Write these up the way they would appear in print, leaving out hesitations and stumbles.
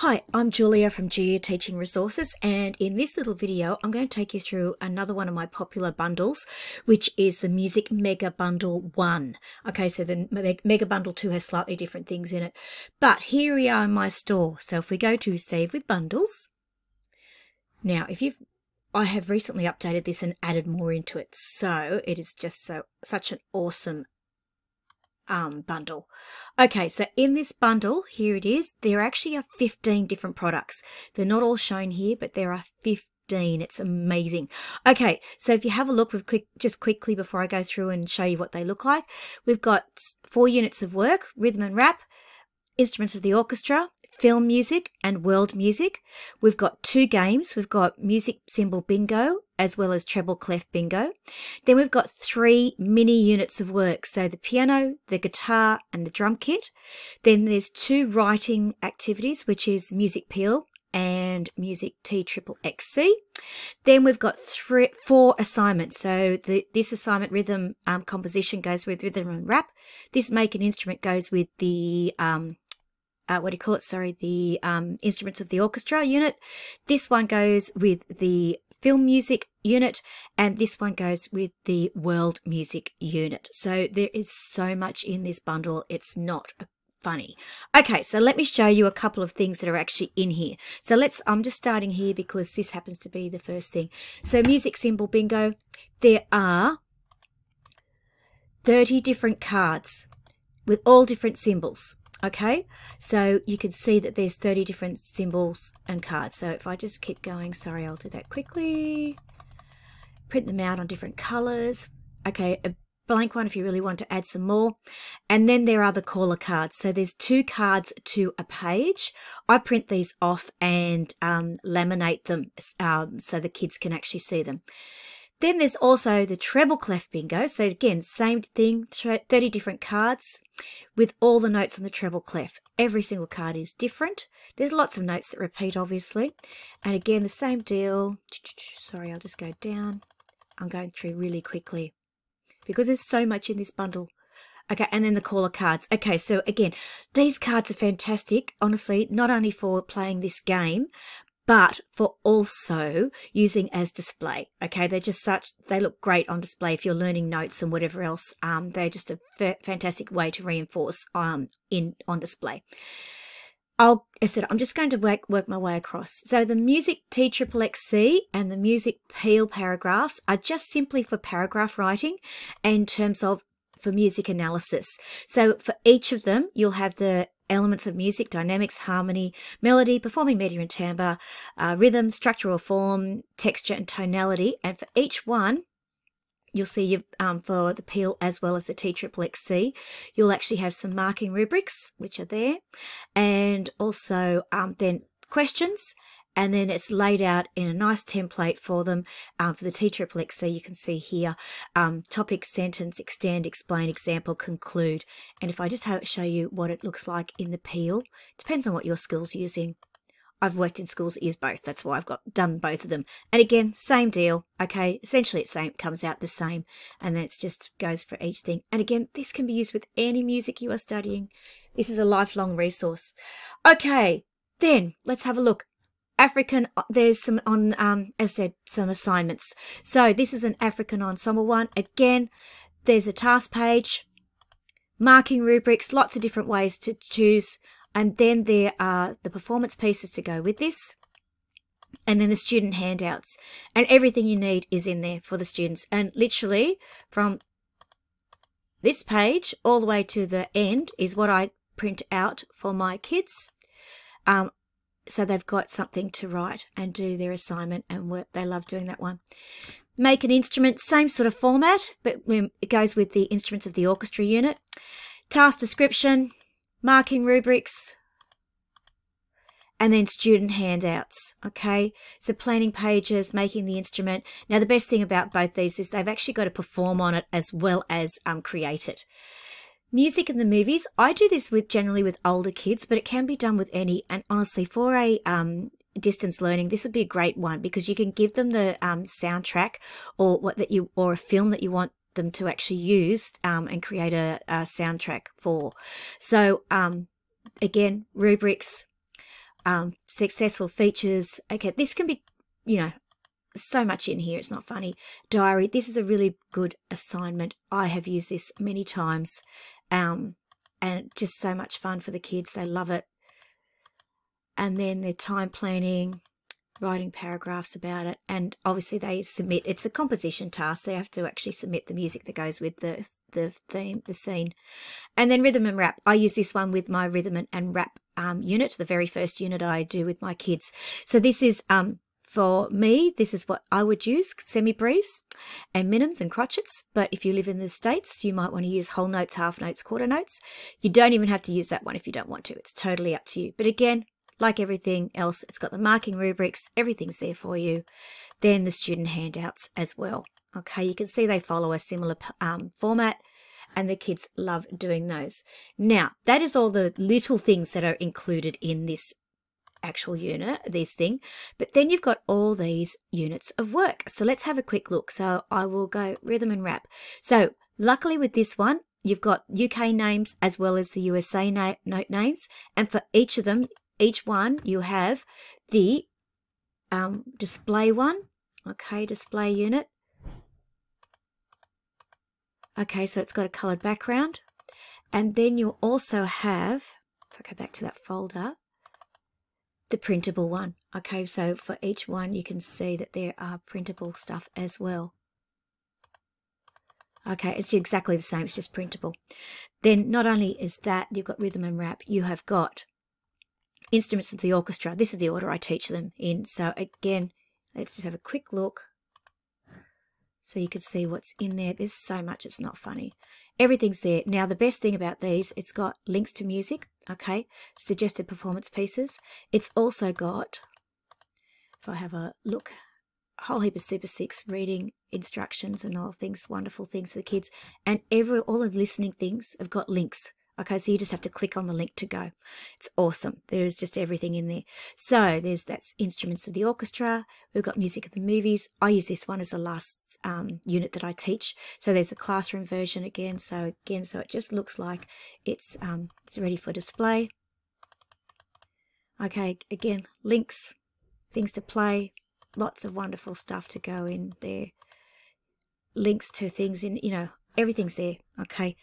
Hi, I'm Julia from Jooya Teaching Resources, and in this little video I'm going to take you through another one of my popular bundles, which is the Music Mega Bundle 1. Okay, so the Mega Bundle 2 has slightly different things in it, but here we are in my store. So if we go to Save with Bundles, now I have recently updated this and added more into it, so it is just such an awesome bundle. Okay, so in this bundle, here it is, there actually are 15 different products. They're not all shown here, but there are 15. It's amazing. Okay, so if you have a look just quickly before I go through and show you what they look like, we've got 4 units of work: rhythm and rap, instruments of the orchestra, film music, and world music. We've got 2 games. We've got music symbol bingo as well as treble clef bingo. Then we've got 3 mini units of work, so the piano, the guitar, and the drum kit. Then there's 2 writing activities, which is music peel and music TXXC. Then we've got 4 assignments. So this assignment, rhythm composition, goes with rhythm and rap. This make an instrument goes with the the instruments of the orchestra unit. This one goes with the film music unit, and this one goes with the world music unit. So there is so much in this bundle, it's not funny. Okay, so let me show you a couple of things that are actually in here. So I'm just starting here because this happens to be the first thing. So music symbol bingo, there are 30 different cards with all different symbols. Okay, so you can see that there's 30 different symbols and cards. So if I just keep going, sorry, I'll do that quickly. Print them out on different colors. Okay, a blank one if you really want to add some more. And then there are the caller cards. So there's 2 cards to a page. I print these off and laminate them so the kids can actually see them. Then there's also the treble clef bingo. So again, same thing, 30 different cards with all the notes on the treble clef. Every single card is different. There's lots of notes that repeat, obviously. And again, the same deal. Sorry, I'll just go down. I'm going through really quickly because there's so much in this bundle. Okay, and then the caller cards. Okay, so again, these cards are fantastic, honestly, not only for playing this game, but for also using as display. Okay, they look great on display if you're learning notes and whatever else. They're just a fantastic way to reinforce on display. I'm just going to work my way across. So the music TXXC and the music peel paragraphs are just simply for paragraph writing in terms of for music analysis. So for each of them, you'll have the elements of music: dynamics, harmony, melody, performing meter and timbre, rhythm, structural form, texture, and tonality. And for each one, you'll see for the peel as well as the TXXC, you'll actually have some marking rubrics, which are there, and also then questions. And then it's laid out in a nice template for them. For the TXXC, you can see here, topic, sentence, extend, explain, example, conclude. And if I just show you what it looks like in the peel, depends on what your school's using. I've worked in schools that use both. That's why I've done both of them. And again, same deal. Okay, essentially it comes out the same. And then it just goes for each thing. And again, this can be used with any music you are studying. This is a lifelong resource. Okay, then let's have a look. African, there's some as I said, some assignments. So this is an African ensemble one. Again, there's a task page, marking rubrics, lots of different ways to choose. And then there are the performance pieces to go with this. And then the student handouts. And everything you need is in there for the students. And literally from this page all the way to the end is what I print out for my kids. So they've got something to write and do their assignment and work. They love doing that one. Make an instrument, same sort of format, but it goes with the instruments of the orchestra unit. Task description, marking rubrics, and then student handouts. Okay, so planning pages, making the instrument. Now the best thing about both these is they've actually got to perform on it as well as create it. Music in the movies, I do this generally with older kids, but it can be done with any. And honestly, for a distance learning, this would be a great one because you can give them the soundtrack or a film that you want them to actually use and create a soundtrack for. So again, rubrics, successful features. Okay, this can be, you know, so much in here. It's not funny. Diary. This is a really good assignment. I have used this many times, and just so much fun for the kids. They love it. And then their time planning, writing paragraphs about it, and obviously they submit. It's a composition task. They have to actually submit the music that goes with the theme, the scene. And then rhythm and rap. I use this one with my rhythm and rap unit, the very first unit I do with my kids. So this is for me, this is what I would use, semi-briefs and minims and crotchets. But if you live in the States, you might want to use whole notes, half notes, quarter notes. You don't even have to use that one if you don't want to. It's totally up to you. But again, like everything else, it's got the marking rubrics. Everything's there for you. Then the student handouts as well. Okay, you can see they follow a similar format, and the kids love doing those. Now, that is all the little things that are included in this actual unit, this thing. But then you've got all these units of work. So let's have a quick look. So I will go rhythm and rap. So luckily with this one, you've got UK names as well as the USA note names. And for each of them, each one, you have the display one. Okay, display unit. Okay, so it's got a coloured background. And then you'll also have, if I go back to that folder, the printable one. Okay, so for each one you can see that there are printable stuff as well. Okay, it's exactly the same, it's just printable. Then not only is that, you've got rhythm and rap, you have got instruments of the orchestra. This is the order I teach them in. So again, let's just have a quick look so you can see what's in there. There's so much, it's not funny. Everything's there. Now, the best thing about these, it's got links to music, okay, suggested performance pieces. It's also got, if I have a look, a whole heap of Super 6 reading instructions and all things, wonderful things for the kids. And all the listening things have got links. Okay, so you just have to click on the link to go. It's awesome. There's just everything in there. So that's instruments of the orchestra. We've got music of the movies. I use this one as the last unit that I teach. So there's a classroom version again. So it just looks like it's ready for display. Okay, again, links, things to play, lots of wonderful stuff to go in there. Links to things in, you know, everything's there. Okay.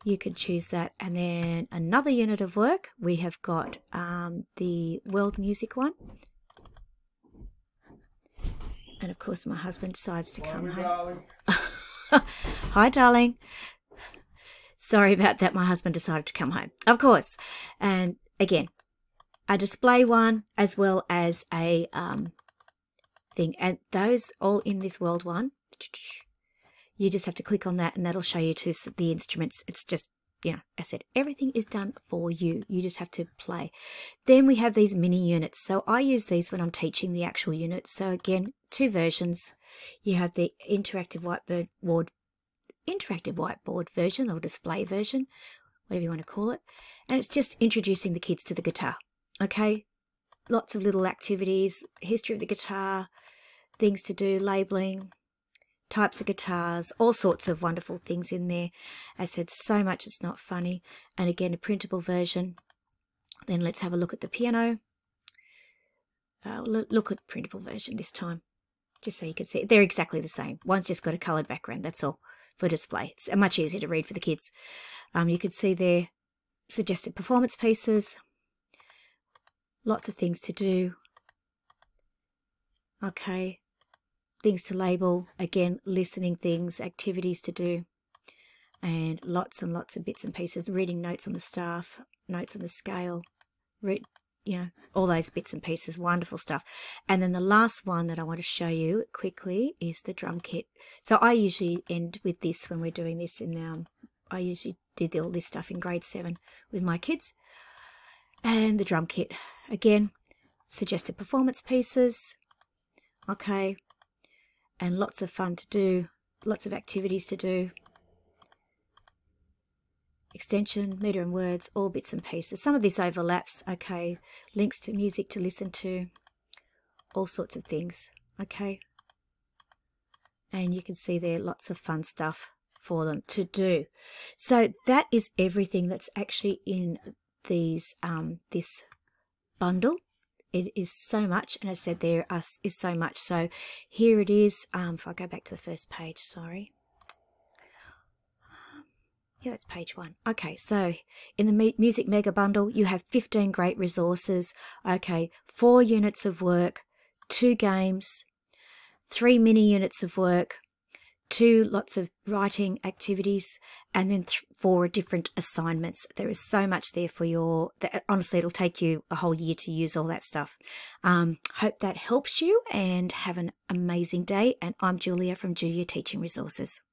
You can choose that. And then another unit of work, we have got the world music one. And of course, my husband decides to come home. Hi, darling. Sorry about that. My husband decided to come home. Of course. And again, a display one as well as a thing. And those all in this world one. You just have to click on that and that'll show you to the instruments. It's just, you know, I said, everything is done for you. You just have to play. Then we have these mini units. So I use these when I'm teaching the actual unit. So again, two versions. You have the interactive whiteboard version or display version, whatever you want to call it. And it's just introducing the kids to the guitar. Okay, lots of little activities, history of the guitar, things to do, labeling, types of guitars, all sorts of wonderful things in there. I said so much it's not funny. And again, a printable version. Then let's have a look at the piano. Look at printable version this time, just so you can see. They're exactly the same. One's just got a coloured background, that's all, for display. It's much easier to read for the kids. You can see there suggested performance pieces, lots of things to do. Okay. Things to label, again, listening things, activities to do, and lots of bits and pieces, reading notes on the staff, notes on the scale, you know, all those bits and pieces, wonderful stuff. And then the last one that I want to show you quickly is the drum kit. So I usually end with this when we're doing this I usually did all this stuff in grade 7 with my kids. And the drum kit, again, suggested performance pieces, okay, and lots of fun to do, lots of activities to do. Extension, meter and words, all bits and pieces. Some of this overlaps, okay. Links to music to listen to, all sorts of things, okay. And you can see there lots of fun stuff for them to do. So that is everything that's actually in these this bundle. it is so much, and as I said, there is so much. So here it is. If I go back to the first page, sorry. Yeah, that's page 1. Okay, so in the Music Mega Bundle, you have 15 great resources. Okay, 4 units of work, 2 games, 3 mini units of work, 2 lots of writing activities, and then 4 different assignments. There is so much there for honestly, it'll take you a whole year to use all that stuff. Hope that helps you, and have an amazing day. And I'm Julia from Jooya Teaching Resources.